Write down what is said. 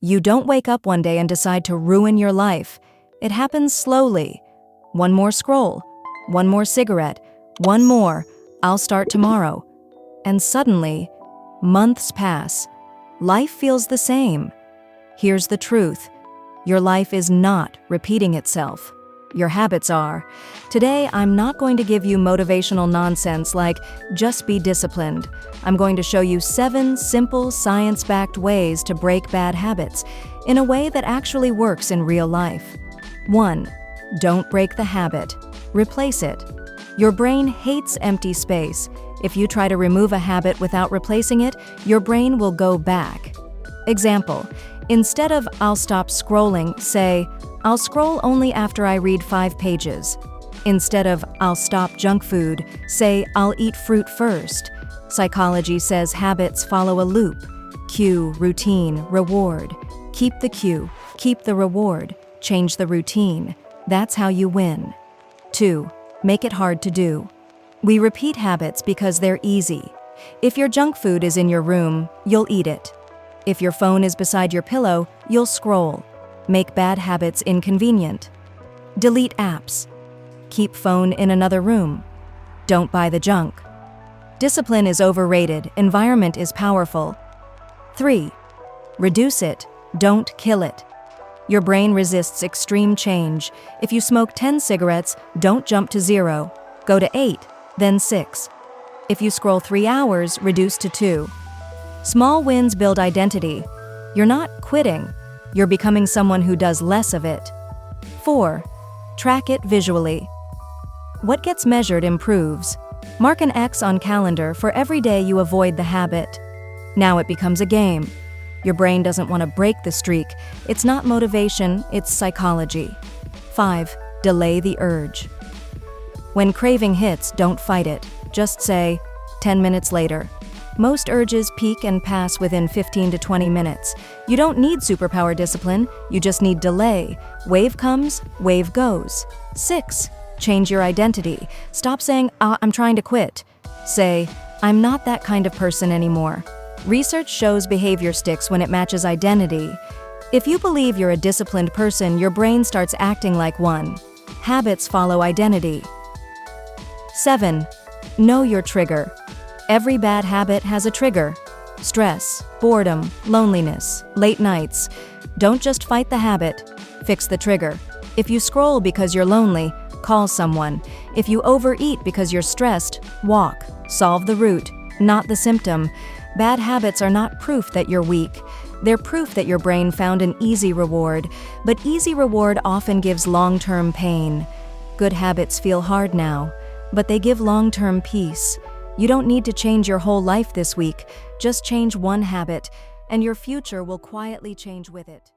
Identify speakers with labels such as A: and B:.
A: You don't wake up one day and decide to ruin your life. It happens slowly. One more scroll, one more cigarette, one more, I'll start tomorrow. And suddenly, months pass. Life feels the same. Here's the truth. Your life is not repeating itself. Your habits are. Today, I'm not going to give you motivational nonsense like, just be disciplined. I'm going to show you 7 simple, science-backed ways to break bad habits in a way that actually works in real life. 1. Don't break the habit. Replace it. Your brain hates empty space. If you try to remove a habit without replacing it, your brain will go back. Example, instead of "I'll stop scrolling," say, "I'll scroll only after I read 5 pages." Instead of "I'll stop junk food," say, "I'll eat fruit first." Psychology says habits follow a loop. Cue, routine, reward. Keep the cue, keep the reward, change the routine. That's how you win. 2. Make it hard to do. We repeat habits because they're easy. If your junk food is in your room, you'll eat it. If your phone is beside your pillow, you'll scroll. Make bad habits inconvenient. Delete apps. Keep phone in another room. Don't buy the junk. Discipline is overrated, environment is powerful. 3. Reduce it, don't kill it. Your brain resists extreme change. If you smoke 10 cigarettes, don't jump to 0. Go to 8, then 6. If you scroll 3 hours, reduce to 2. Small wins build identity. You're not quitting. You're becoming someone who does less of it. 4. Track it visually. What gets measured improves. Mark an X on calendar for every day you avoid the habit. Now it becomes a game. Your brain doesn't want to break the streak. It's not motivation, it's psychology. 5. Delay the urge. When craving hits, don't fight it. Just say, 10 minutes later. Most urges peak and pass within 15 to 20 minutes. You don't need superpower discipline, you just need delay. Wave comes, wave goes. 6. Change your identity. Stop saying, I'm trying to quit. Say, I'm not that kind of person anymore. Research shows behavior sticks when it matches identity. If you believe you're a disciplined person, your brain starts acting like one. Habits follow identity. 7. Know your trigger. Every bad habit has a trigger. Stress, boredom, loneliness, late nights. Don't just fight the habit, fix the trigger. If you scroll because you're lonely, call someone. If you overeat because you're stressed, walk. Solve the root, not the symptom. Bad habits are not proof that you're weak. They're proof that your brain found an easy reward, but easy reward often gives long-term pain. Good habits feel hard now, but they give long-term peace. You don't need to change your whole life this week. Just change one habit, and your future will quietly change with it.